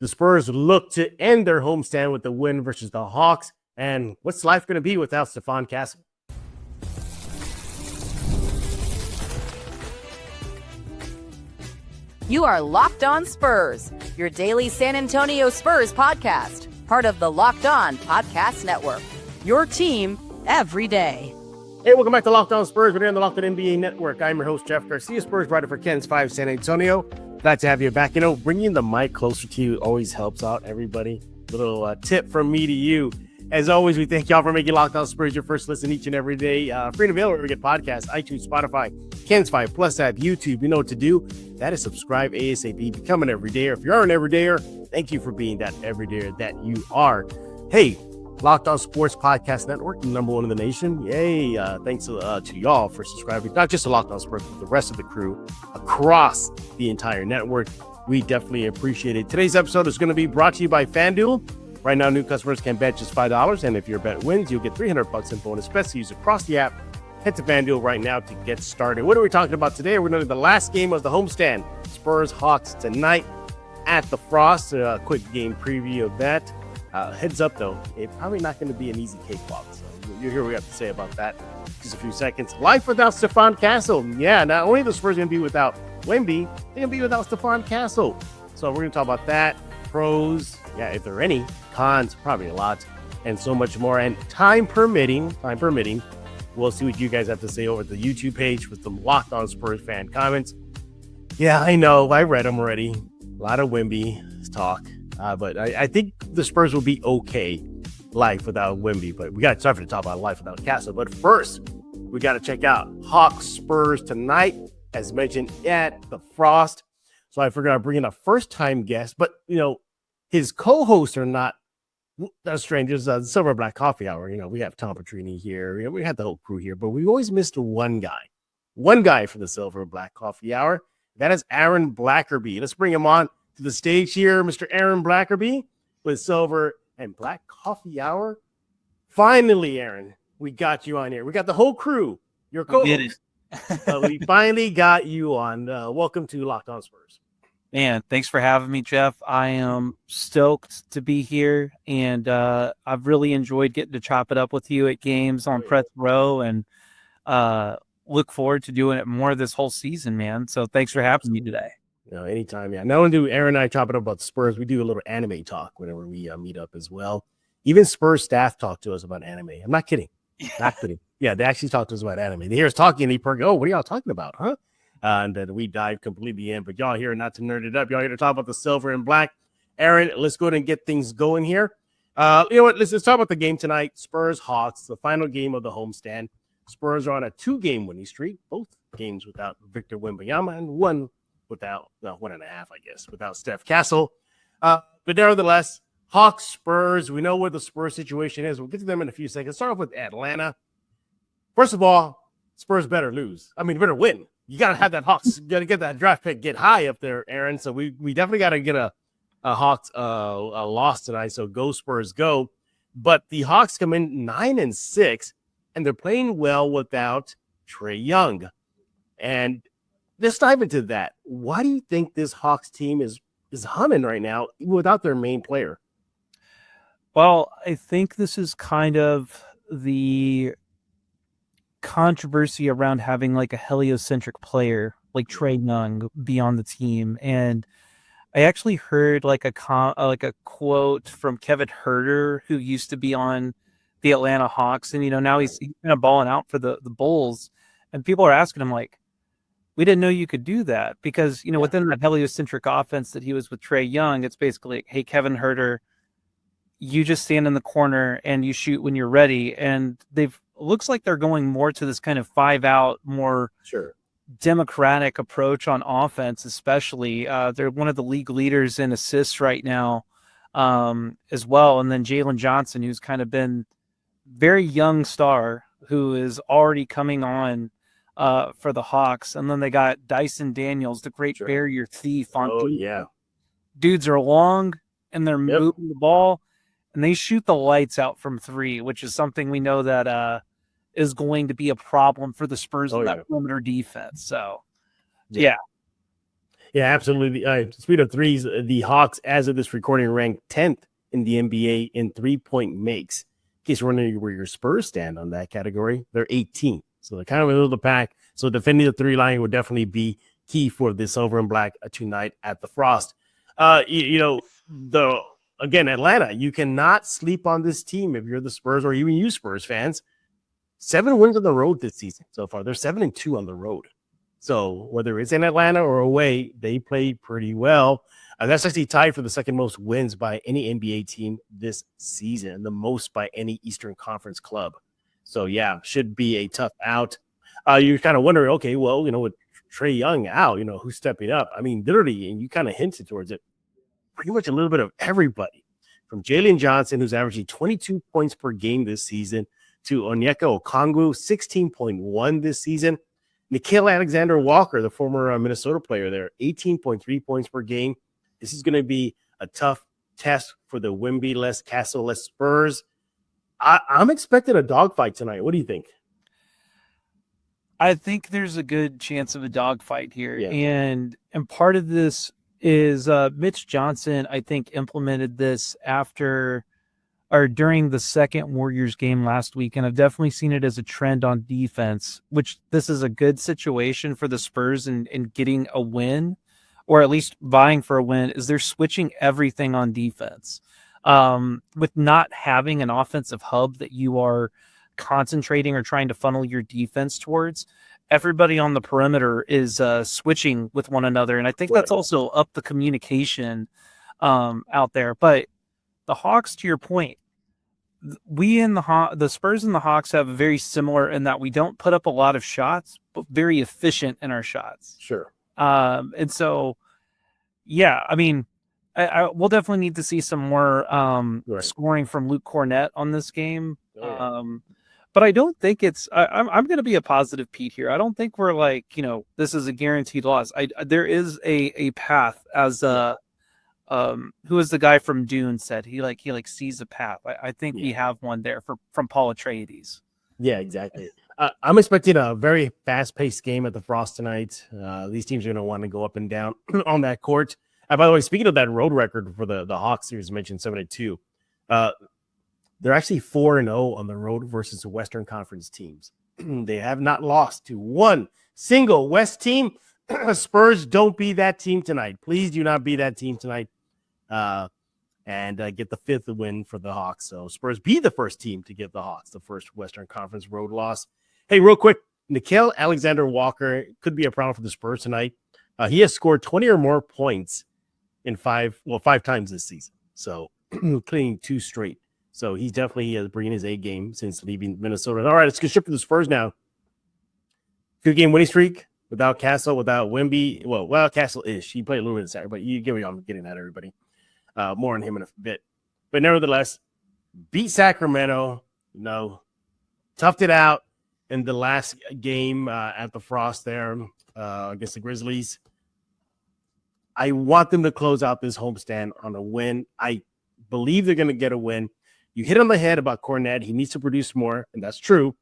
The Spurs look to end their homestand with the win versus the Hawks. And what's life going to be without Stephon Castle? You are Locked On Spurs, your daily San Antonio Spurs podcast, part of the Locked On Podcast Network, your team every day. Hey, welcome back to Locked On Spurs. We're here on the Locked On NBA Network. I'm your host, Jeff Garcia, Spurs writer for Ken's 5 San Antonio. Glad to have you back. You know, bringing the mic closer to you always helps out everybody. Little tip from me to you. As always, we thank y'all for making Locked On Spurs your first listen each and every day. Free and available wherever you get podcasts, iTunes, Spotify, Ken's 5 Plus app, YouTube. You know what to do. That is subscribe ASAP. Become an everydayer. If you are an everydayer, thank you for being that everydayer that you are. Hey, Locked On Sports Podcast Network, number one in the nation. Yay. Thanks to y'all for subscribing. Not just to Locked On Spurs, but the rest of the crew across the entire network. We definitely appreciate it. Today's episode is going to be brought to you by FanDuel. Right now, new customers can bet just $5, and if your bet wins, you'll get $300 in bonus bets to use across the app. Head to FanDuel right now to get started. What are we talking about today? We're going to do the last game of the homestand. Spurs-Hawks tonight at the Frost. A quick game preview of that. Heads up, though, it's probably not going to be an easy cakewalk. So you'll hear what we have to say about that in just a few seconds. Life without Stephon Castle. Yeah, not only the Spurs going to be without Wemby, they're going to be without Stephon Castle. So we're going to talk about that. Pros, yeah, if there are any. Cons, probably a lot. And so much more. And time permitting, we'll see what you guys have to say over the YouTube page with some Locked On Spurs fan comments. Yeah, I know. I read them already. A lot of Wemby talk. But I think the Spurs will be okay life without Wemby. But we got to start to talk about life without Castle. But first, we got to check out Hawks Spurs tonight, as mentioned, at the Frost. So I figured I'd bring in a first-time guest. But, you know, his co-hosts are not strangers. Silver Black Coffee Hour. You know, we have Tom Petrini here. You know, we had the whole crew here. But we always missed one guy for the Silver Black Coffee Hour. That is Aaron Blackerby. Let's bring him on to the stage here, Mr. Aaron Blackerby with Silver and Black Coffee Hour. Finally, Aaron, we got you on here. We got the whole crew. Your co-host. We finally got you on. Welcome to Locked On Spurs. Man, thanks for having me, Jeff. I am stoked to be here, and I've really enjoyed getting to chop it up with you at games on Press Row, and look forward to doing it more this whole season, man. So thanks for having me today. No, anytime, yeah. Not only do Aaron and I chop it up about the Spurs, we do a little anime talk whenever we meet up as well. Even Spurs staff talk to us about anime. I'm not kidding. Not kidding. Yeah, they actually talk to us about anime. They hear us talking, and they perk, oh, what are y'all talking about, huh? And then we dive completely in. But y'all here not to nerd it up. Y'all here to talk about the Silver and Black. Aaron, let's go ahead and get things going here. You know what? Let's talk about the game tonight. Spurs-Hawks, the final game of the homestand. Spurs are on a 2-game winning streak. Both games without Victor Wembanyama and one without, well, 1.5, I guess, without Steph Castle. But nevertheless, Hawks, Spurs, we know what the Spurs situation is. We'll get to them in a few seconds. Start off with Atlanta. First of all, Spurs better lose. I mean, better win. You got to have that Hawks. You got to get that draft pick, get high up there, Aaron. So we definitely got to get a Hawks a loss tonight. So go Spurs, go. But the Hawks come in 9-6, and they're playing well without Trae Young. And let's dive into that. Why do you think this Hawks team is humming right now without their main player? Well, I think this is kind of the controversy around having like a heliocentric player like Trae Young be on the team. And I actually heard like a quote from Kevin Huerter, who used to be on the Atlanta Hawks, and now he's kind of balling out for the Bulls, and people are asking him like, we didn't know you could do that, because within that heliocentric offense that he was with Trae Young, it's basically like, hey, Kevin Huerter, you just stand in the corner and you shoot when you're ready. And looks like they're going more to this kind of 5-out, more democratic approach on offense, especially. They're one of the league leaders in assists right now as well. And then Jalen Johnson, who's kind of been very young star, who is already coming on for the Hawks. And then they got Dyson Daniels, the great barrier thief. Dudes are long and they're moving the ball, and they shoot the lights out from 3, which is something we know that is going to be a problem for the Spurs in that perimeter defense. So, Yeah, absolutely. Speed of threes, the Hawks, as of this recording, ranked 10th in the NBA in 3-point makes. In case you're wondering where your Spurs stand on that category, they're 18th. So they're kind of middle of the pack. So defending the three line would definitely be key for the Silver and Black tonight at the Frost. Again, Atlanta, you cannot sleep on this team if you're the Spurs or even you Spurs fans. 7 wins on the road this season so far. They're 7-2 on the road. So whether it's in Atlanta or away, they play pretty well. That's actually tied for the second most wins by any NBA team this season, and the most by any Eastern Conference club. So, yeah, should be a tough out. You're kind of wondering, okay, well, with Trae Young out, who's stepping up? I mean, literally, and you kind of hinted towards it, pretty much a little bit of everybody. From Jalen Johnson, who's averaging 22 points per game this season, to Onyeka Okongwu, 16.1 this season. Nickeil Alexander-Walker, the former Minnesota player there, 18.3 points per game. This is going to be a tough test for the Wemby-less, Castle-less Spurs. I'm expecting a dogfight tonight. What do you think? I think there's a good chance of a dogfight here. Yeah. And part of this is Mitch Johnson, I think, implemented this during the second Warriors game last week, and I've definitely seen it as a trend on defense, which this is a good situation for the Spurs in getting a win, or at least vying for a win, is they're switching everything on defense. With not having an offensive hub that you are concentrating or trying to funnel your defense towards, everybody on the perimeter is switching with one another, and I think that's also up the communication out there. But the Hawks, to your point, the Spurs and the Hawks have very similar in that we don't put up a lot of shots, but very efficient in our shots. Sure. And so, yeah, I mean, we'll definitely need to see some more scoring from Luke Kornet on this game. But I don't think I'm going to be a positive Pete here. I don't think we're like, this is a guaranteed loss. There is a path, as who is the guy from Dune said, he sees a path. I think we have one there from Paul Atreides. Yeah, exactly. I'm expecting a very fast-paced game at the Frost tonight. These teams are going to want to go up and down on that court. By the way, speaking of that road record for the Hawks series mentioned, 7-2, they're actually 4-0 on the road versus the Western Conference teams. They have not lost to one single West team. Spurs, don't be that team tonight. Please do not be that team tonight. And get the 5th win for the Hawks. So Spurs be the first team to give the Hawks the first Western Conference road loss. Hey, real quick, Nickeil Alexander-Walker could be a problem for the Spurs tonight. He has scored 20 or more points in 5 times this season. So cleaning 2 straight. So he's definitely bringing his A game since leaving Minnesota. All right, let's get shift to the Spurs now. 2-game winning streak without Castle, without Wemby. Well, Castle-ish. He played a little bit of Saturday, but you get what I'm getting at, everybody. More on him in a bit. But nevertheless, beat Sacramento. Toughed it out in the last game at the Frost there against the Grizzlies. I want them to close out this homestand on a win. I believe they're going to get a win. You hit on the head about Kornet. He needs to produce more, and that's true.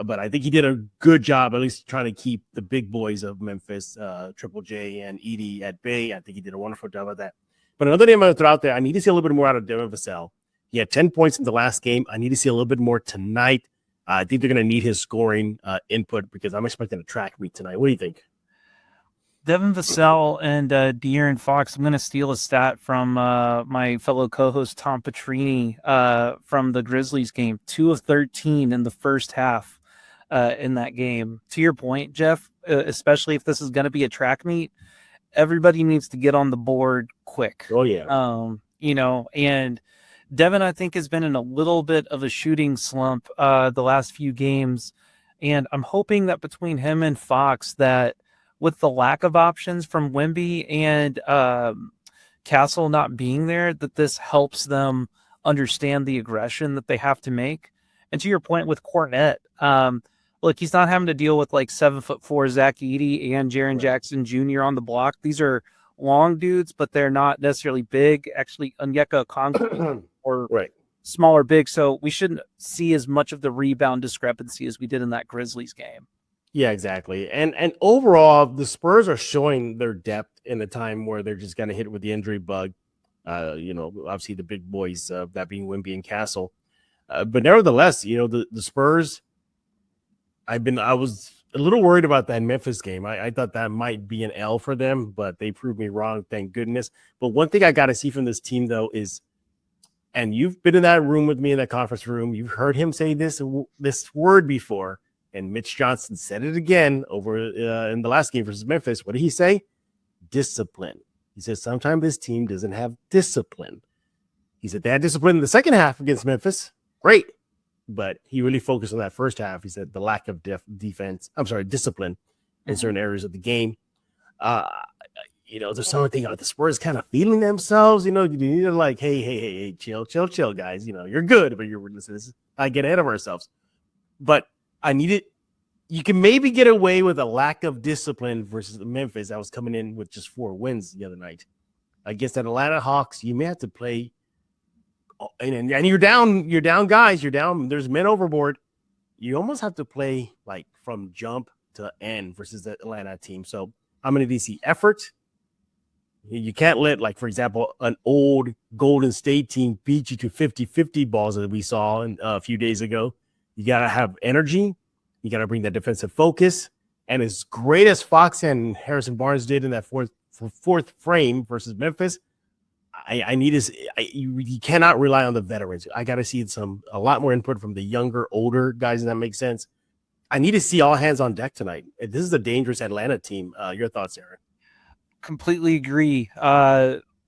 But I think he did a good job, at least trying to keep the big boys of Memphis, Triple J and Edie at bay. I think he did a wonderful job of that. But another name I'm going to throw out there, I need to see a little bit more out of Devin Vassell. He had 10 points in the last game. I need to see a little bit more tonight. I think they're going to need his scoring input because I'm expecting a track meet tonight. What do you think? Devin Vassell and De'Aaron Fox. I'm going to steal a stat from my fellow co-host Tom Petrini from the Grizzlies game. 2 of 13 in the first half in that game. To your point, Jeff, especially if this is going to be a track meet, everybody needs to get on the board quick. Oh, yeah. And Devin, I think, has been in a little bit of a shooting slump the last few games. And I'm hoping that between him and Fox, that with the lack of options from Wemby and Castle not being there, that this helps them understand the aggression that they have to make. And to your point with Kornet, look, he's not having to deal with like 7'4" Zach Edey and Jaren Jackson Jr. on the block. These are long dudes, but they're not necessarily big. Actually, Onyeka Okongwu or smaller big. So we shouldn't see as much of the rebound discrepancy as we did in that Grizzlies game. Yeah, exactly. And overall, the Spurs are showing their depth in a time where they're just going to hit it with the injury bug. Obviously the big boys, that being Wemby and Castle. But nevertheless, the Spurs, I was a little worried about that Memphis game. I thought that might be an L for them, but they proved me wrong, thank goodness. But one thing I got to see from this team, though, is, and you've been in that room with me in that conference room, you've heard him say this word before, and Mitch Johnson said it again over in the last game versus Memphis. What did he say? Discipline. He said sometimes this team doesn't have discipline. He said they had discipline in the second half against Memphis. Great. But he really focused on that first half. He said the lack of discipline in certain areas of the game. There's something about the Spurs kind of feeling themselves. You need to like, hey, chill, guys. You're good, but I get ahead of ourselves. But I need it. You can maybe get away with a lack of discipline versus Memphis that was coming in with just 4 wins the other night. Against that Atlanta Hawks, you may have to play. And you're down, guys. You're down. There's men overboard. You almost have to play like from jump to end versus the Atlanta team. So I'm going to see effort. You can't let, like, for example, an old Golden State team beat you to 50-50 balls that we saw a few days ago. You got to have energy. You got to bring that defensive focus. And as great as Fox and Harrison Barnes did in that fourth frame versus Memphis, I need is you cannot rely on the veterans. I got to see a lot more input from the younger, older guys, and that makes sense. I need to see all hands on deck tonight. This is a dangerous Atlanta team. Your thoughts, Aaron? Completely agree.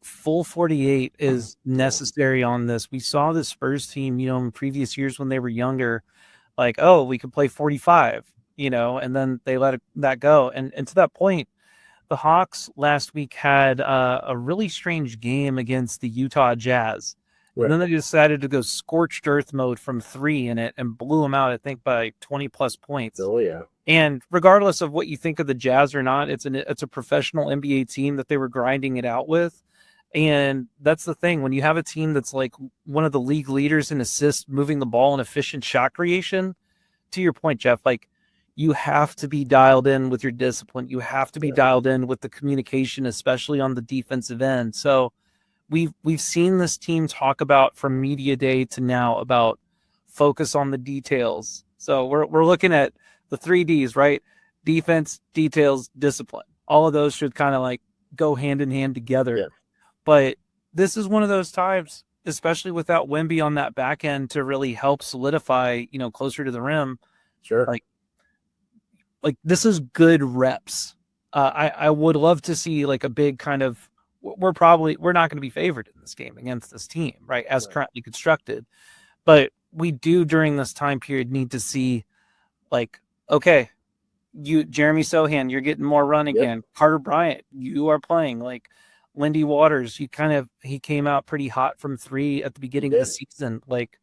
Full 48 is necessary on this. We saw the Spurs team, in previous years when they were younger, like, oh, we could play 45, and then they let that go. And to that point, the Hawks last week had a really strange game against the Utah Jazz. Right. And then they decided to go scorched earth mode from 3 in it and blew them out, I think, by 20 plus points. Oh, yeah. And regardless of what you think of the Jazz or not, it's a professional NBA team that they were grinding it out with. And that's the thing. When you have a team that's like one of the league leaders in assists, moving the ball, and efficient shot creation, to your point, Jeff, like, you have to be dialed in with your discipline. You have to be dialed in with the communication, especially on the defensive end. So we've seen this team talk about, from media day to now, about focus on the details. So we're looking at the 3 Ds, right? Defense, details, discipline. All of those should kind of like go hand in hand together. Yeah. But this is one of those times, especially without Wemby on that back end to really help solidify, closer to the rim. Sure. Like this is good reps. I would love to see like a big kind of, we're not going to be favored in this game against this team, right? As currently constructed. But we do during this time period need to see, like, okay, Jeremy Sohan, you're getting more run again. Carter Bryant, you are playing. Like Lindy Waters, he came out pretty hot from 3 at the beginning of the season. Like,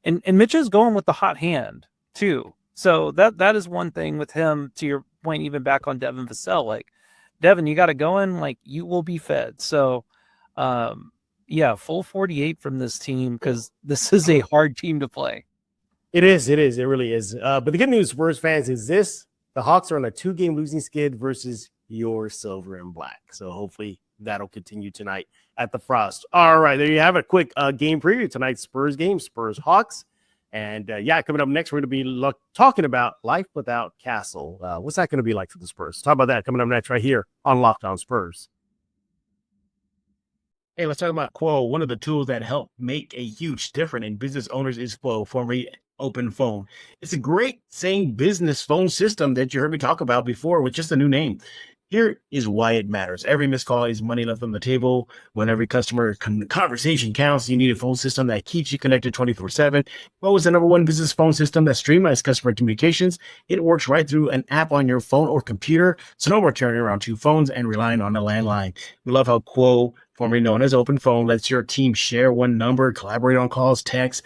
and Mitch is going with the hot hand too. So that is one thing with him, to your point, even back on Devin Vassell. Like, Devin, you got to go in, like, you will be fed. So, full 48 from this team, because this is a hard team to play. It is. It really is. But the good news, Spurs fans, is the Hawks are on a 2-game losing skid versus your silver and black. So hopefully that'll continue tonight at the Frost. All right, there you have a quick game preview. Tonight's Spurs game, Spurs-Hawks. And coming up next, we're going to be talking about life without Castle. What's that going to be like for the Spurs? Talk about that coming up next right here on Locked On Spurs. Hey, let's talk about Quo. One of the tools that help make a huge difference in business owners is Quo, formerly Open Phone. It's a great same business phone system that you heard me talk about before with just a new name. Here is why it matters. Every missed call is money left on the table. When every customer conversation counts, you need a phone system that keeps you connected 24/7. Quo is the #1 business phone system that streamlines customer communications. It works right through an app on your phone or computer, so no more carrying around 2 phones and relying on a landline. We love how Quo, formerly known as Open Phone, lets your team share one number, collaborate on calls, text,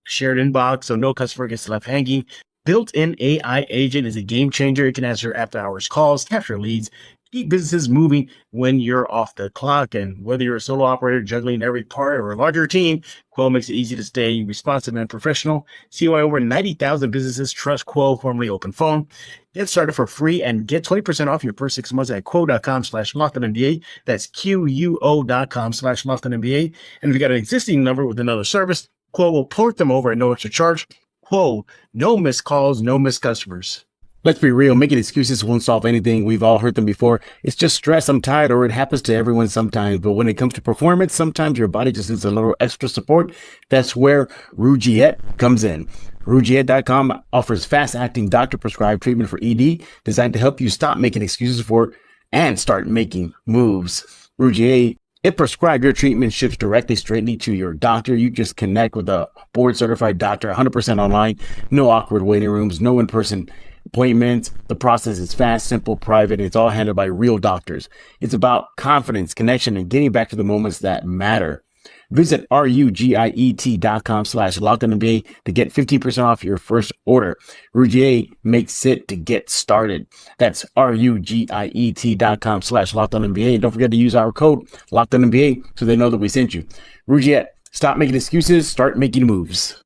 shared inbox, so no customer gets left hanging. Built-in AI agent is a game changer. It can answer after-hours calls, capture leads, keep businesses moving when you're off the clock. And whether you're a solo operator juggling every part or a larger team, Quo makes it easy to stay responsive and professional. See why over 90,000 businesses trust Quo, formerly Open Phone. Get started for free and get 20% off your first 6 months at quo.com/LockedOnNBA. That's QUO.com/LockedOnNBA. And if you got an existing number with another service, Quo will port them over at no extra charge. Quo, no missed calls, no missed customers. Let's be real, making excuses won't solve anything. We've all heard them before. It's just stress, I'm tired, or it happens to everyone sometimes. But when it comes to performance, sometimes your body just needs a little extra support. That's where Rougiette comes in. Rougiette.com offers fast-acting doctor-prescribed treatment for ED designed to help you stop making excuses for and start making moves. Rougiette, it prescribes your treatment, ships directly straight to your doctor. You just connect with a board-certified doctor, 100% online, no awkward waiting rooms, no in-person appointments. The process is fast, simple, private, and it's all handled by real doctors. It's about confidence, connection, and getting back to the moments that matter. Visit RUGIET.com/LockedOnNBA to get 15% off your first order. Rougiette makes it to get started. That's RUGIET.com/LockedOnNBA. Don't forget to use our code LockedOnNBA so they know that we sent you. Rougiette, stop making excuses, start making moves.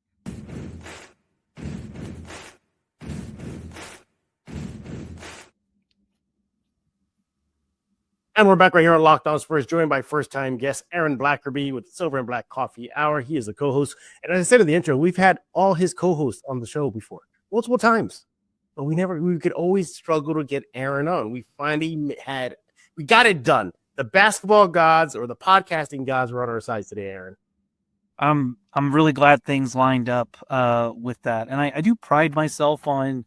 And we're back right here on Locked On Spurs, joined by first-time guest Aaron Blackerby with Silver and Black Coffee Hour. He is the co-host. And as I said in the intro, we've had all his co-hosts on the show before, multiple times. But we could always struggle to get Aaron on. We got it done. The basketball gods or the podcasting gods were on our side today, Aaron. I'm really glad things lined up with that. And I do pride myself on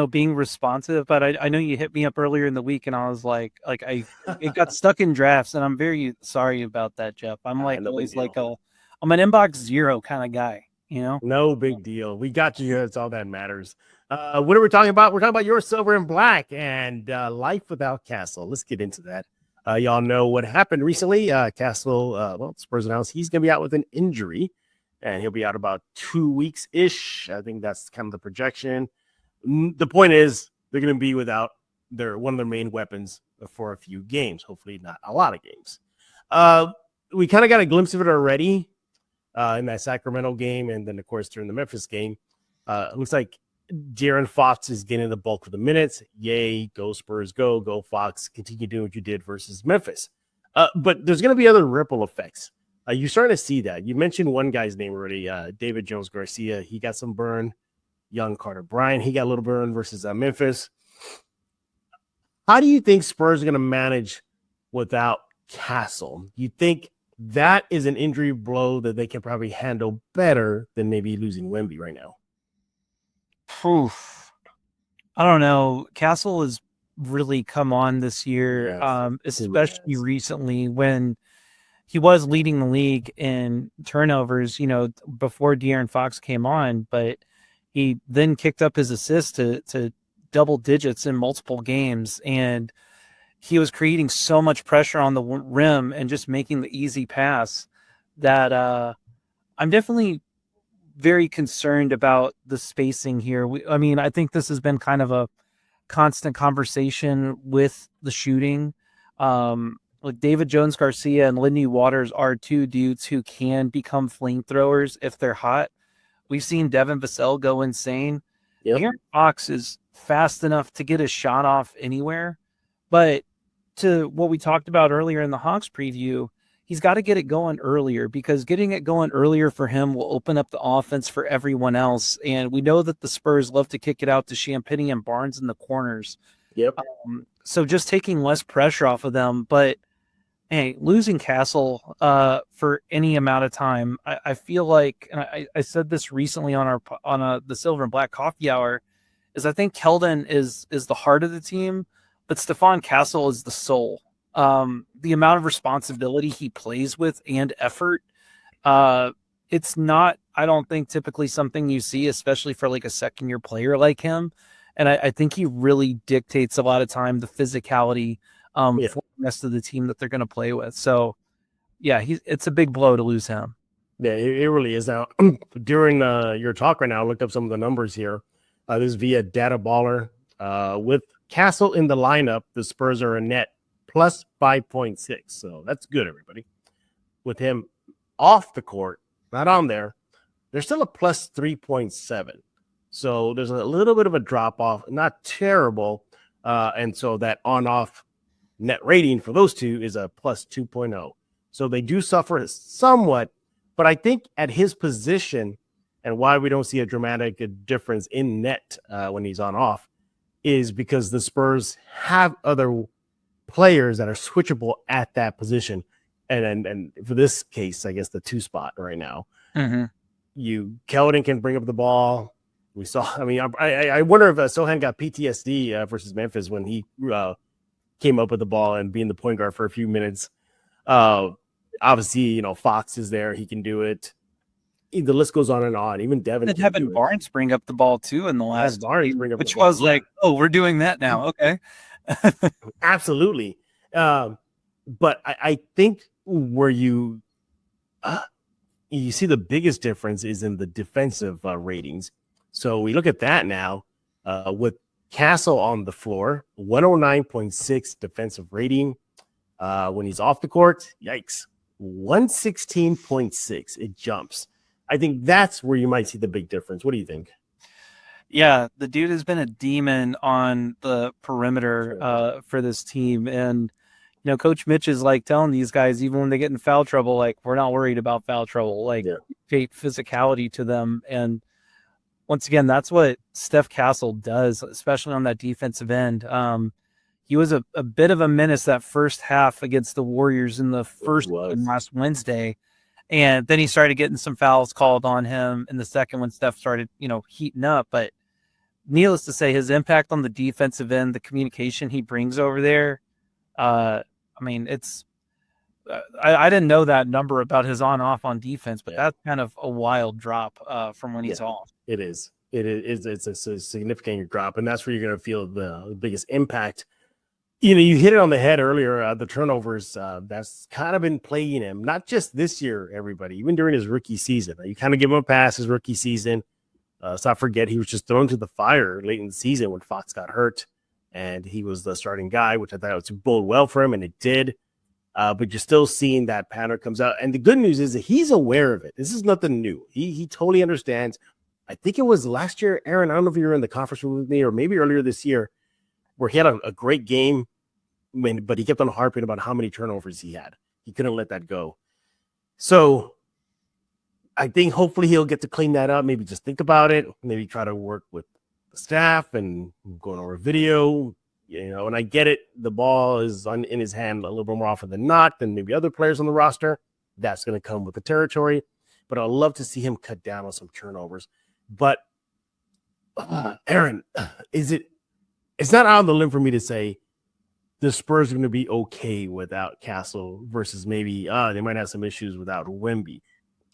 being responsive, but I know you hit me up earlier in the week and I was like it got stuck in drafts, and I'm very sorry about that, Jeff. I'm always I'm an inbox zero kind of guy, No big deal. We got you here. That's all that matters. What are we talking about? We're talking about your Silver and Black and life without Castle. Let's get into that. Y'all know what happened recently. Castle, Spurs announced he's going to be out with an injury, and he'll be out about 2 weeks-ish. I think that's kind of the projection. The point is they're going to be without one of their main weapons for a few games, hopefully not a lot of games. We kind of got a glimpse of it already in that Sacramento game, and then, of course, during the Memphis game. It looks like De'Aaron Fox is getting the bulk of the minutes. Yay, go Spurs, go Fox. Continue doing what you did versus Memphis. But there's going to be other ripple effects. You're starting to see that. You mentioned one guy's name already, David Jones Garcia. He got some burn. Young Carter Bryant, he got a little burn versus Memphis. How do you think Spurs are going to manage without Castle? You think that is an injury blow that they can probably handle better than maybe losing Wemby right now? I don't know. Castle has really come on this year, especially recently when he was leading the league in turnovers, before De'Aaron Fox came on, but he then kicked up his assists to double digits in multiple games, and he was creating so much pressure on the rim and just making the easy pass that I'm definitely very concerned about the spacing here. I think this has been kind of a constant conversation with the shooting. Like David Jones Garcia and Lindy Waters are two dudes who can become flamethrowers if they're hot. We've seen Devin Vassell go insane. Yep. Aaron Fox is fast enough to get a shot off anywhere. But to what we talked about earlier in the Hawks preview, he's got to get it going earlier, because getting it going earlier for him will open up the offense for everyone else. And we know that the Spurs love to kick it out to Champagnie and Barnes in the corners. Yep. So just taking less pressure off of them. But hey, losing Castle for any amount of time, I feel like, and I said this recently on the Silver and Black Coffee Hour, is I think Keldon is the heart of the team, but Stephon Castle is the soul. The amount of responsibility he plays with and effort, it's not, I don't think, typically something you see, especially for like a second-year player like him. And I think he really dictates a lot of time the physicality for the rest of the team that they're going to play with. So, yeah, it's a big blow to lose him. Yeah, it really is. Now, during your talk right now, I looked up some of the numbers here. This is via Data Baller with Castle in the lineup, the Spurs are a net plus 5.6. So that's good, everybody. With him off the court, not on there, they're still a plus 3.7. So there's a little bit of a drop off, not terrible. And so that on-off net rating for those two is a plus 2.0. So they do suffer somewhat, but I think at his position and why we don't see a dramatic difference in net when he's on off is because the Spurs have other players that are switchable at that position. And for this case, I guess the 2 spot right now, Keldon can bring up the ball. We saw, I wonder if Sohan got PTSD versus Memphis when he came up with the ball and being the point guard for a few minutes. Obviously, Fox is there. He can do it. The list goes on and on. Even Devin. And having Barnes bring up the ball too in the last game, which was like, oh, we're doing that now. Okay. Absolutely. But I think where you see the biggest difference is in the defensive ratings. So we look at that now with Castle on the floor, 109.6 defensive rating. When he's off the court, yikes, 116.6. It jumps. I think that's where you might see the big difference. What do you think? Yeah, the dude has been a demon on the perimeter for this team. And, Coach Mitch is like telling these guys, even when they get in foul trouble, like, we're not worried about foul trouble, like take physicality to them. And once again, that's what Steph Castle does, especially on that defensive end. He was a bit of a menace that first half against the Warriors in the first and last Wednesday. And then he started getting some fouls called on him in the second when Steph started, heating up. But needless to say, his impact on the defensive end, the communication he brings over there, it's I didn't know that number about his on-off on defense, but that's kind of a wild drop from when he's off. It is. It's a significant drop, and that's where you're going to feel the biggest impact. You hit it on the head earlier. The turnovers, that's kind of been plaguing him, not just this year, everybody, even during his rookie season. You kind of give him a pass his rookie season. Let's not forget he was just thrown to the fire late in the season when Fox got hurt, and he was the starting guy, which I thought would bode well for him, and it did. But you're still seeing that pattern comes out. And the good news is that he's aware of it. This is nothing new. He totally understands. I think it was last year, Aaron, I don't know if you were in the conference room with me or maybe earlier this year, where he had a great game, but he kept on harping about how many turnovers he had. He couldn't let that go. So I think hopefully he'll get to clean that up. Maybe just think about it. Maybe try to work with the staff and going over video, and I get it. The ball is in his hand a little bit more often than not than maybe other players on the roster. That's going to come with the territory. But I'd love to see him cut down on some turnovers. But Aaron, it's not out on the limb for me to say the Spurs are going to be okay without Castle versus maybe they might have some issues without Wemby.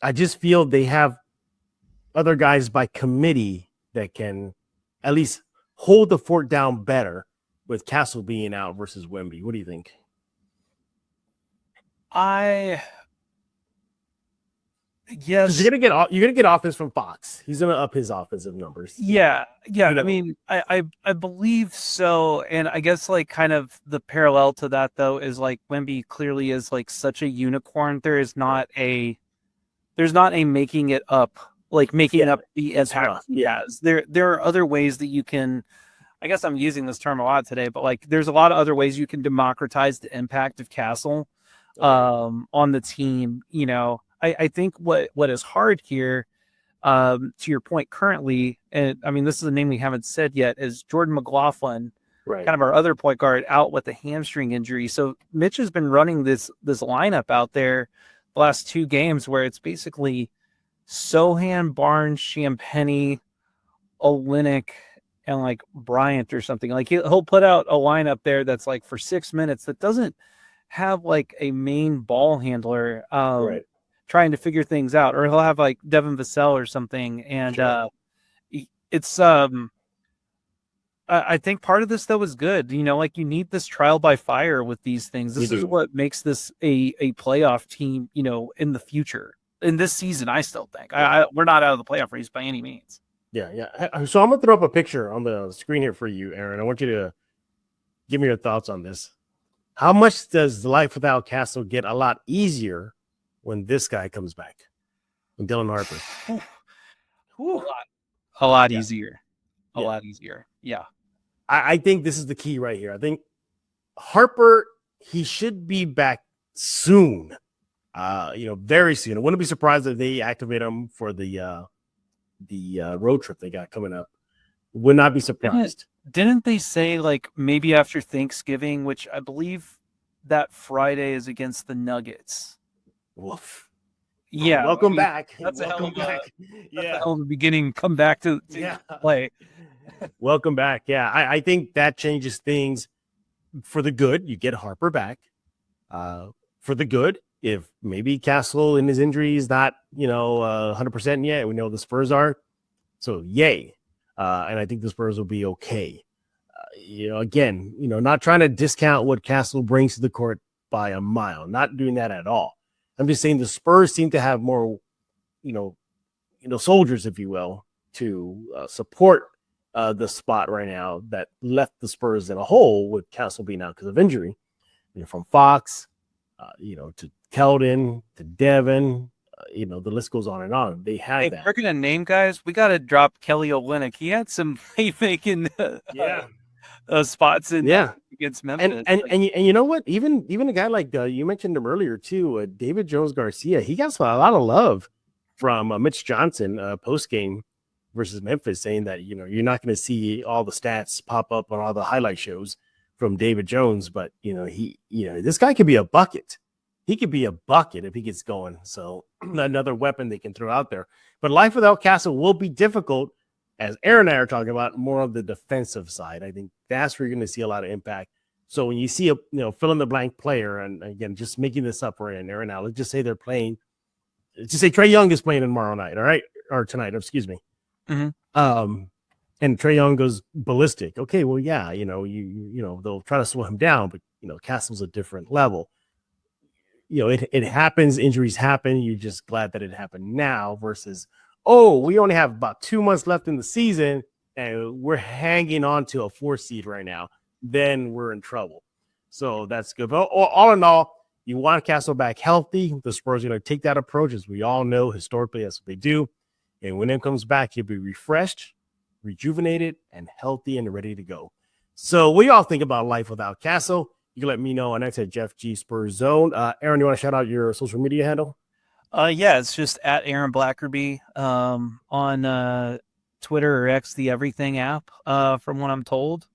I just feel they have other guys by committee that can at least hold the fort down better with Castle being out versus Wemby. What do you think? Yes, you're gonna get offense from Fox. He's gonna up his offensive numbers. Yeah. I believe so, and I guess like kind of the parallel to that though is like Wemby clearly is like such a unicorn. There's not a making it up, like making up the impact. There are other ways that you can. I guess I'm using this term a lot today, but like there's a lot of other ways you can democratize the impact of Castle on the team. I think what is hard here, to your point currently, and I mean, this is a name we haven't said yet, is Jordan McLaughlin, kind of our other point guard, out with a hamstring injury. So Mitch has been running this lineup out there the last 2 games where it's basically Sohan, Barnes, Champagnie, Olynyk, and like Bryant or something. Like he'll put out a lineup there that's like for 6 minutes that doesn't have like a main ball handler. Trying to figure things out, or he'll have like Devin Vassell or something. And it's I think part of this though is good. Like you need this trial by fire with these things. This is what makes this a playoff team, in the future. In this season, I still think we're not out of the playoff race by any means. Yeah. So I'm gonna throw up a picture on the screen here for you, Aaron. I want you to Give me your thoughts on this. How much does life without Castle get a lot easier when this guy comes back? When Dylan Harper. A lot easier. A lot easier. Yeah. I think this is the key right here. I think Harper, he should be back soon. Very soon. I wouldn't be surprised if they activate him for the road trip they got coming up. Would not be surprised. Didn't they say like maybe after Thanksgiving, which I believe that Friday is against the Nuggets? Woof. Yeah. Welcome back. That's Welcome back. Yeah. Hell of a beginning. Come back to play. Welcome back. Yeah. I think that changes things for the good. You get Harper back. For the good. If maybe Castle in his injury is not, 100% yet. We know the Spurs are. So yay. And I think the Spurs will be okay. Again, not trying to discount what Castle brings to the court by a mile. Not doing that at all. I'm just saying the Spurs seem to have more, soldiers, if you will, to support the spot right now that left the Spurs in a hole with Castle being out because of injury. From Fox, to Keldon, to Devin, the list goes on and on. They have that. If we're gonna name guys, we got to drop Kelly Olynyk. He had some playmaking spots in against Memphis. And you know what? Even a guy like you mentioned him earlier too, David Jones Garcia. He got a lot of love from Mitch Johnson post game versus Memphis, saying that you're not going to see all the stats pop up on all the highlight shows from David Jones, but this guy could be a bucket. He could be a bucket if he gets going. So another weapon they can throw out there. But life without Castle will be difficult, as Aaron and I are talking about, more on the defensive side. I think that's where you're going to see a lot of impact. So when you see a fill in the blank player, and again, just making this up right now, let's just say they're playing. Let's just say Trae Young is playing tomorrow night, all right, or tonight. Excuse me. Mm-hmm. And Trae Young goes ballistic. Okay, well, yeah, they'll try to slow him down, but Castle's a different level. It happens. Injuries happen. You're just glad that it happened now versus, we only have about 2 months left in the season and we're hanging on to a 4 seed right now. Then we're in trouble. So that's good. But all in all, you want Castle back healthy. The Spurs are going to take that approach, as we all know historically that's what they do. And when it comes back, he'll be refreshed, rejuvenated, and healthy and ready to go. So what do y'all think about life without Castle? You can let me know on X at Jeff G Spurs Zone. Aaron, you want to shout out your social media handle? Yeah, it's just at Aaron Blackerby on Twitter or X, the Everything app, from what I'm told.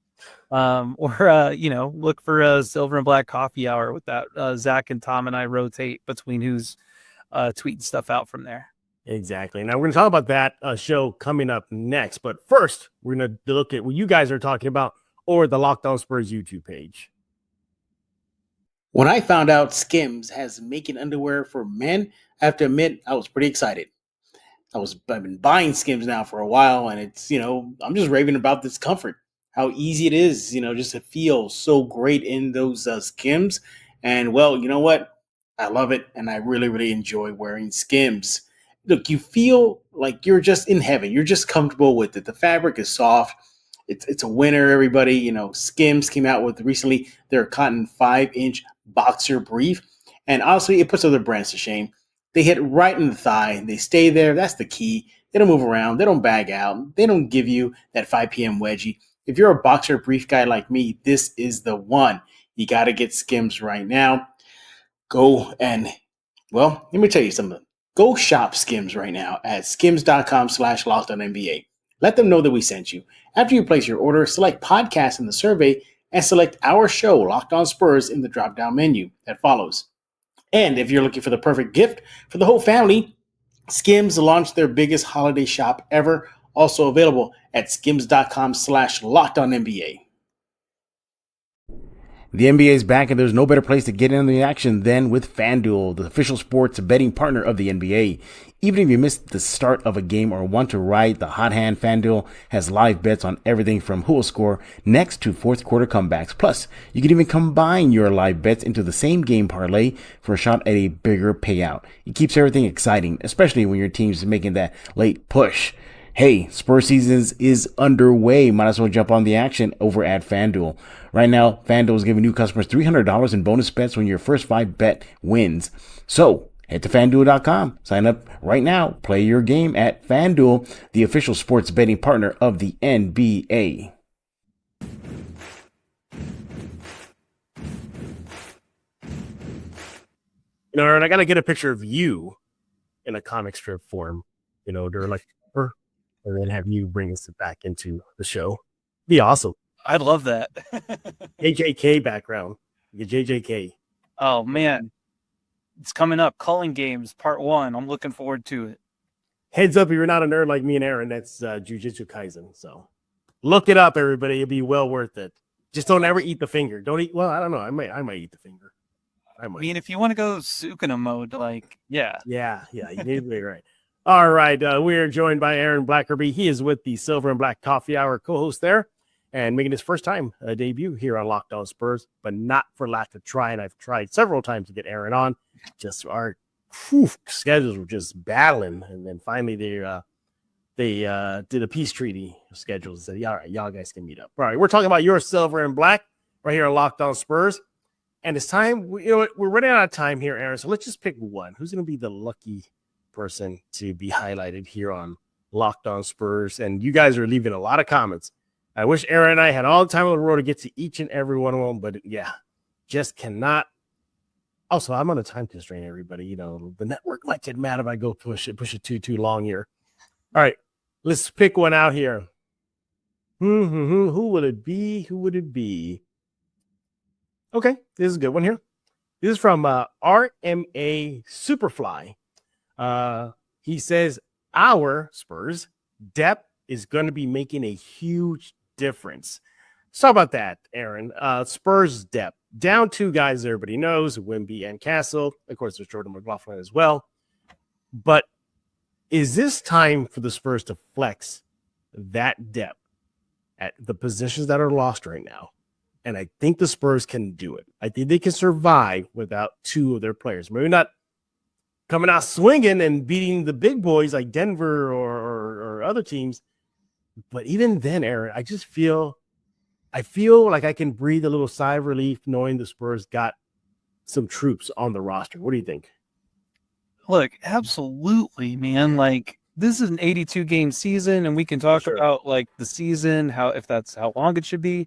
Look for a Silver and Black Coffee Hour with that. Zach and Tom and I rotate between who's tweeting stuff out from there. Exactly. Now we're going to talk about that show coming up next. But first, we're going to look at what you guys are talking about or the Locked On Spurs YouTube page. When I found out Skims has making underwear for men, I have to admit I was pretty excited. I've been buying Skims now for a while, and it's, I'm just raving about this comfort, how easy it is, just to feel so great in those Skims. And well, you know what? I love it, and I really, really enjoy wearing Skims. Look, you feel like you're just in heaven. You're just comfortable with it. The fabric is soft. It's a winner, everybody. Skims came out with recently their cotton 5-inch boxer brief. And honestly, it puts other brands to shame. They hit right in the thigh. They stay there. That's the key. They don't move around. They don't bag out. They don't give you that 5 p.m. wedgie. If you're a boxer brief guy like me, this is the one. You got to get Skims right now. Go and, let me tell you something. Go shop Skims right now at skims.com/LockedOnNBA. Let them know that we sent you. After you place your order, select podcast in the survey and select our show, Locked On Spurs, in the drop-down menu that follows. And if you're looking for the perfect gift for the whole family, Skims launched their biggest holiday shop ever, also available at skims.com/LockedOnNBA. The NBA is back, and there's no better place to get in on the action than with FanDuel, the official sports betting partner of the NBA. Even if you missed the start of a game or want to ride the hot hand, FanDuel has live bets on everything from who will score next to fourth quarter comebacks. Plus, you can even combine your live bets into the same game parlay for a shot at a bigger payout. It keeps everything exciting, especially when your team's making that late push. Hey, Spurs seasons is underway. Might as well jump on the action over at FanDuel. Right now, FanDuel is giving new customers $300 in bonus bets when your first 5 bet wins. So, head to FanDuel.com. Sign up right now. Play your game at FanDuel, the official sports betting partner of the NBA. You know, and I got to get a picture of you in a comic strip form, you know, during like, and then have you bring us back into the show. Be awesome. I'd love that. JJK background. You get JJK. Oh, man. It's coming up. Calling Games, Part 1. I'm looking forward to it. Heads up, if you're not a nerd like me and Aaron, that's Jujutsu Kaisen. So look it up, everybody. It'll be well worth it. Just don't ever eat the finger. Don't eat. Well, I don't know. I might eat the finger. I mean, if you want to go Sukuna mode, like, yeah. Yeah, you need to be right. All right, we are joined by Aaron Blackerby. He is with the Silver and Black Coffee Hour co-host there and making his first time debut here on Locked On Spurs, but not for lack of trying. I've tried several times to get Aaron on. Just our schedules were just battling, and then finally they did a peace treaty schedule and said, all right, y'all guys can meet up. All right, we're talking about your Silver and Black right here on Locked On Spurs. And it's time, we're running out of time here, Aaron. So let's just pick one. Who's going to be the lucky person to be highlighted here on Locked On Spurs? And you guys are leaving a lot of comments. I wish Aaron and I had all the time on the road to get to each and every one of them, but yeah, just cannot. Also, I'm on a time constraint, everybody. You know, the network might get mad if I go push it too long here. All right, let's pick one out here. Who would it be? Who would it be? Okay, this is a good one here. This is from RMA Superfly. He says, our Spurs depth is going to be making a huge difference. Let's talk about that, Aaron. Spurs depth. Down 2 guys everybody knows, Wemby and Castle. Of course, there's Jordan McLaughlin as well. But is this time for the Spurs to flex that depth at the positions that are lost right now? And I think the Spurs can do it. I think they can survive without 2 of their players. Maybe not coming out swinging and beating the big boys like Denver or other teams. But even then, Aaron, I feel like I can breathe a little sigh of relief knowing the Spurs got some troops on the roster. What do you think? Look, absolutely, man. Like, this is an 82-game season, and we can talk about like the season, if that's how long it should be.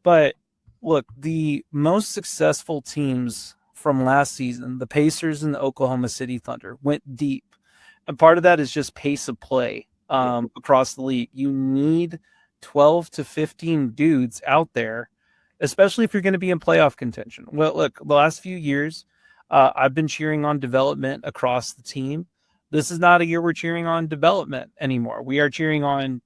But look, the most successful teams from last season, the Pacers and the Oklahoma City Thunder, went deep. And part of that is just pace of play across the league. You need 12 to 15 dudes out there, especially if you're going to be in playoff contention. Well, look, the last few years, I've been cheering on development across the team. This is not a year we're cheering on development anymore. We are cheering on,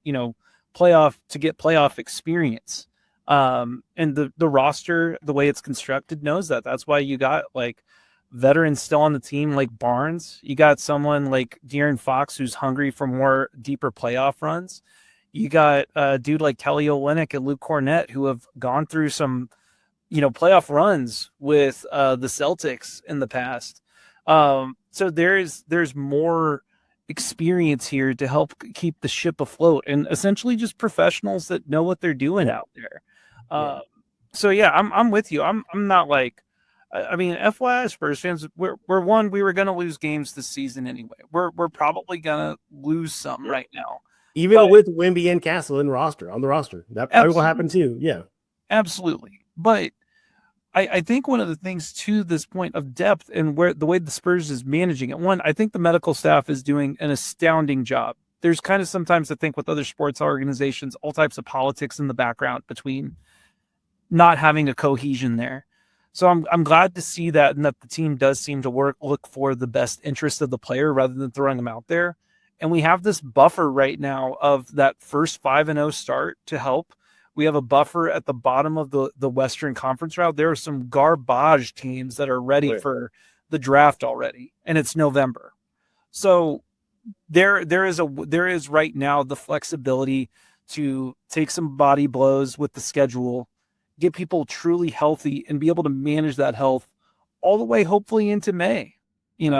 playoff experience. And the roster, the way it's constructed, knows that. That's why you got like veterans still on the team like Barnes. You got someone like De'Aaron Fox who's hungry for more deeper playoff runs. You got a dude like Kelly Olynyk and Luke Kornet who have gone through some, playoff runs with the Celtics in the past. So there's more experience here to help keep the ship afloat, and essentially just professionals that know what they're doing out there. So yeah, I'm with you. I'm not like, I mean, FYI, Spurs fans, we were going to lose games this season anyway. We're probably going to lose some right now. Even with Wemby and Castle on the roster. That probably will happen too. Yeah. Absolutely. But I think one of the things to this point of depth and where the way the Spurs is managing it, one, I think the medical staff is doing an astounding job. There's kind of sometimes I think with other sports organizations, all types of politics in the background between not having a cohesion there. So I'm glad to see that, and that the team does seem to look for the best interest of the player rather than throwing them out there. And we have this buffer right now of that first 5-0 start to help. We have a buffer at the bottom of the Western Conference route. There are some garbage teams that are ready for the draft already, and it's November. So there is right now the flexibility to take some body blows with the schedule, get people truly healthy, and be able to manage that health all the way, hopefully, into May. These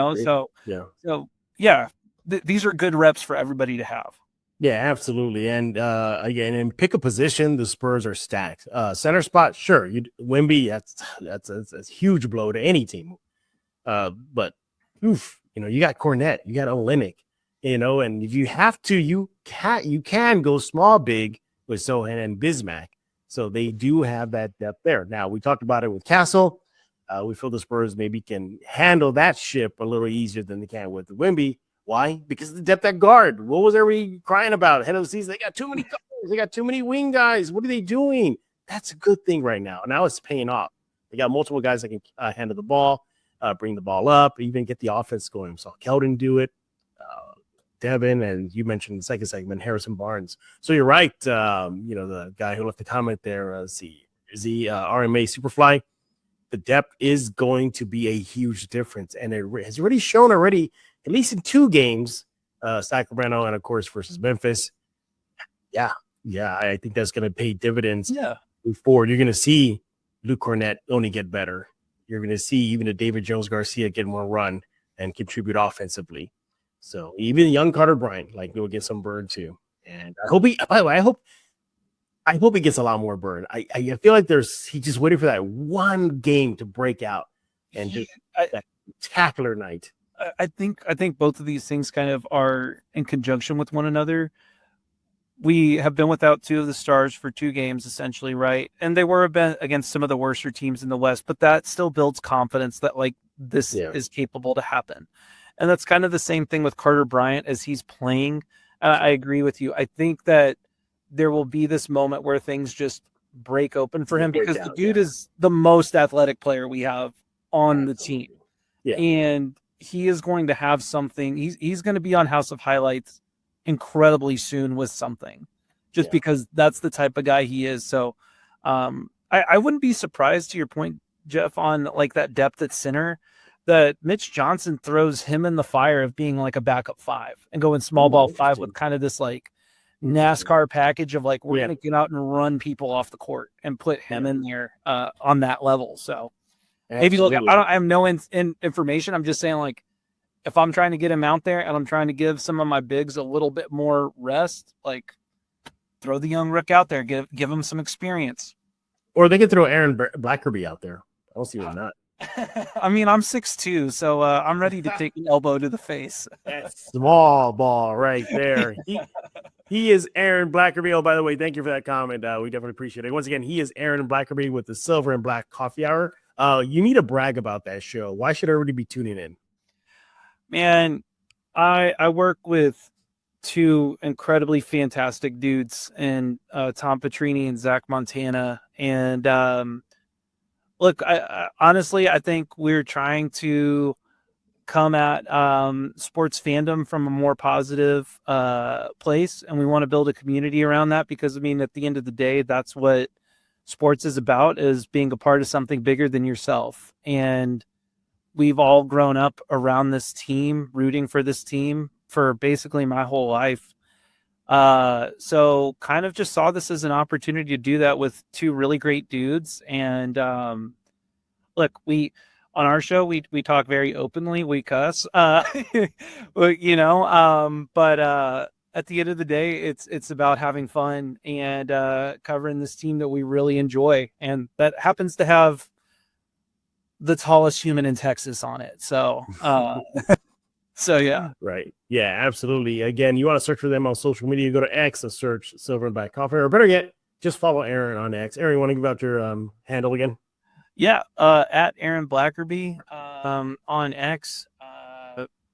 are good reps for everybody to have. Yeah, absolutely. And again, in pick a position, the Spurs are stacked. Center spot, sure. Wemby, that's a huge blow to any team. But oof, you got Kornet, you got Olynyk, and if you have to, you can go small big with Sohan and Bismack. So they do have that depth there. Now we talked about it with Castle. We feel the Spurs maybe can handle that ship a little easier than they can with Wemby. Why? Because of the depth at guard. What was everybody crying about ahead of the season? They got too many guards. They got too many wing guys. What are they doing? That's a good thing right now. Now it's paying off. They got multiple guys that can handle the ball, bring the ball up, even get the offense going. Saw Keldon do it. Devin, and you mentioned the second segment, Harrison Barnes. So you're right. The guy who left the comment there, is the RMA Superfly. The depth is going to be a huge difference, and it has already shown at least in 2 games, Sacramento and of course versus Memphis. Yeah, I think that's going to pay dividends. Yeah, Move forward. You're going to see Luke Kornet only get better. You're going to see even a David Jones Garcia get more run and contribute offensively. So even young Carter Bryant, will get some burn too. And I hope I hope he gets a lot more burn. I feel like he's just waiting for that one game to break out and just that spectacular night. I think both of these things kind of are in conjunction with one another. We have been without 2 of the stars for 2 games, essentially, right? And they were against some of the worser teams in the West, but that still builds confidence that this is capable to happen. And that's kind of the same thing with Carter Bryant as he's playing. I agree with you. I think that there will be this moment where things just break open for him because the dude is the most athletic player we have on the team. Yeah. And he is going to have something. He's going to be on House of Highlights incredibly soon with something, just because that's the type of guy he is. So I wouldn't be surprised, to your point, Jeff, on that depth at center, that Mitch Johnson throws him in the fire of being a backup 5 and going small ball 5 with kind of this NASCAR package of we're going to get out and run people off the court and put him in there on that level. So maybe I have no information. I'm just saying if I'm trying to get him out there and I'm trying to give some of my bigs a little bit more rest, throw the young Rook out there, give him some experience. Or they could throw Aaron Blackerby out there. I don't see why not. I mean, I'm 6'2", so I'm ready to take an elbow to the face. That's small ball right there. He is Aaron Blackerby. Oh, by the way, thank you for that comment. We definitely appreciate it. Once again, he is Aaron Blackerby with the Silver and Black Coffee Hour. You need to brag about that show. Why should everybody be tuning in? Man, I work with 2 incredibly fantastic dudes, and Tom Petrini and Zach Montana. And look, I honestly, I think we're trying to come at sports fandom from a more positive place, and we want to build a community around that because, at the end of the day, that's what sports is about, is being a part of something bigger than yourself. And we've all grown up around this team, rooting for this team for basically my whole life. So kind of just saw this as an opportunity to do that with 2 really great dudes. And look, on our show, we talk very openly, we cuss, but at the end of the day, it's about having fun and covering this team that we really enjoy. And that happens to have the tallest human in Texas on it. So, so yeah. Right. Yeah, absolutely. Again, you want to search for them on social media, go to X and search Silver and Black Coffee, or better yet, just follow Aaron on X. Aaron, you want to give out your handle again? Yeah. At Aaron Blackerby on X.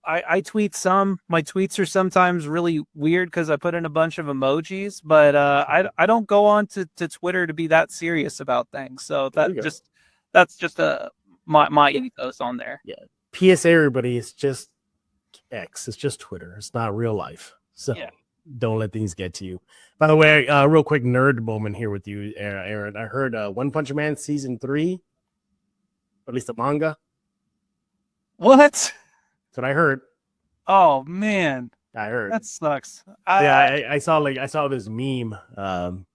I tweet some. My tweets are sometimes really weird because I put in a bunch of emojis, but I don't go on to Twitter to be that serious about things. So that's just my ethos on there. Yeah. PSA, everybody, it's just X. It's just Twitter. It's not real life. So don't let things get to you. By the way, real quick nerd moment here with you, Aaron. I heard One Punch Man season 3, or at least the manga. What? That's what I heard. Oh man, I heard that sucks. I saw this meme. Some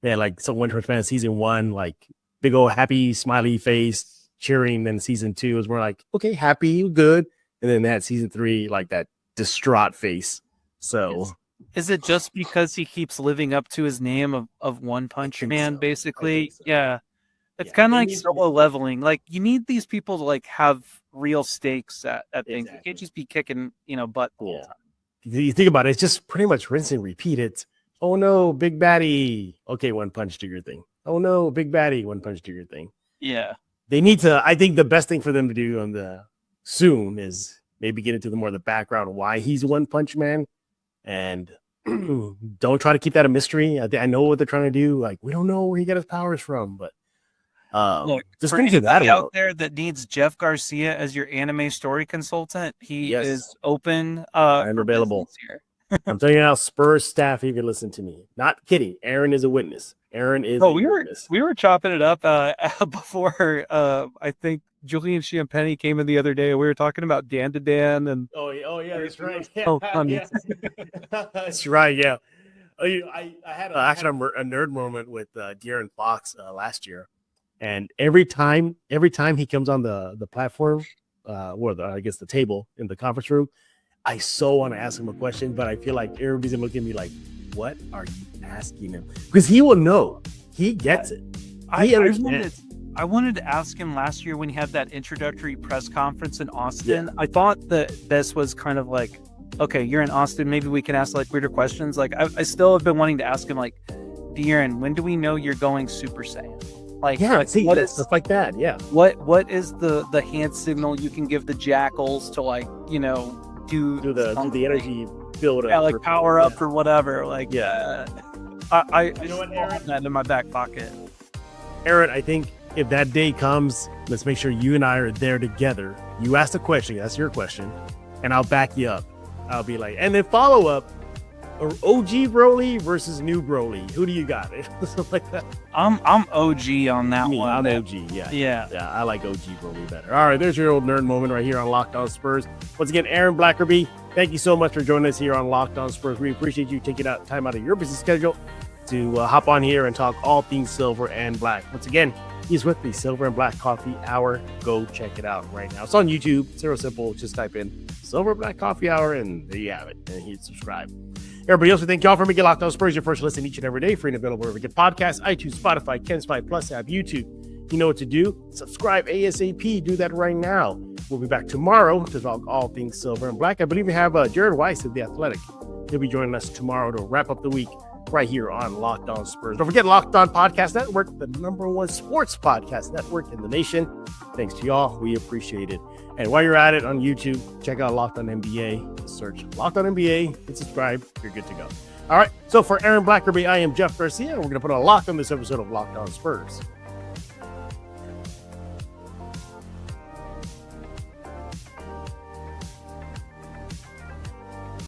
One Punch Man season 1, big old happy smiley face cheering. Then season 2 was more okay, happy, good. And then that season 3, that distraught face. So Is it just because he keeps living up to his name of One Punch Man, so. basically? So. Yeah. It's Yeah, kind of it like needs to be- solo leveling. Like, you need these people to like have real stakes at things. You Exactly. can't just be kicking, butt the whole Yeah. time. You think about it, it's just pretty much rinse and repeat. It's, oh no, big baddie. Okay, one punch, do your thing. Oh no, big baddie, one punch, do your thing. Yeah. They need to, I think the best thing for them to do on the soon is maybe get into the more of the background why he's One Punch Man, and don't try to keep that a mystery. I know what they're trying to do. Like, we don't know where he got his powers from, but Look, just for bring to that anybody out out. there that needs Jeff Garcia as your anime story consultant, he Yes. is open. I'm for available. business here. I'm telling you now, Spurs staff, you can listen to me. Not kidding. Aaron is a witness. Aaron is Oh, a we witness. were chopping it up before. I think Julian Champagne came in the other day. We were talking about Dan to Dan and Oh yeah, that's right. Yeah, Oh, honey. yeah. That's right. Yeah. I had a nerd moment with De'Aaron Fox last year, and every time he comes on the platform, I guess the table in the conference room, I so want to ask him a question, but I feel like everybody's gonna look at me like, "What are you asking him?" Because he will know. He gets it. He understands. I wanted to ask him last year when he had that introductory press conference in Austin. Yeah. I thought that this was kind of like, okay, you're in Austin. Maybe we can ask like weirder questions. Like I still have been wanting to ask him like, De'Aaron, when do we know you're going Super Saiyan? Like, Yeah, see, what is stuff like that. Yeah. what is the hand signal you can give the jackals to like, do Do something? the energy build up. Yeah, like power up Yeah. or whatever. Like, Yeah. I You know what, still have Aaron? that in my back pocket. Aaron, I think if that day comes, let's make sure you and I are there together. You ask the question, that's your question, and I'll back you up. I'll be like, and then follow up, OG Broly versus new Broly. Who do you got? Something like that. I'm OG on that Me, one. I'm man. OG. Yeah. Yeah. Yeah, I like OG Broly better. All right, there's your old nerd moment right here on Locked On Spurs. Once again, Aaron Blackerby, thank you so much for joining us here on Locked On Spurs. We appreciate you taking time out of your busy schedule to hop on here and talk all things silver and black. Once again, he's with the Silver and Black Coffee Hour. Go check it out right now. It's on YouTube. It's real simple. Just type in Silver and Black Coffee Hour, and there you have it. And hit subscribe. Everybody else, we thank y'all for making Locked On Spurs your first listen each and every day. Free and available wherever you get podcasts, iTunes, Spotify, Ken's 5 Plus app, YouTube. You know what to do. Subscribe ASAP. Do that right now. We'll be back tomorrow to talk all things silver and black. I believe we have Jared Weiss of The Athletic. He'll be joining us tomorrow to wrap up the week right here on Locked On Spurs. Don't forget Locked On Podcast Network, the #1 sports podcast network in the nation. Thanks to y'all. We appreciate it. And while you're at it on YouTube, check out Locked On NBA. Search Locked On NBA and subscribe. You're good to go. All right. So for Aaron Blackerby, I am Jeff Garcia, and we're going to put a lock on this episode of Locked On Spurs.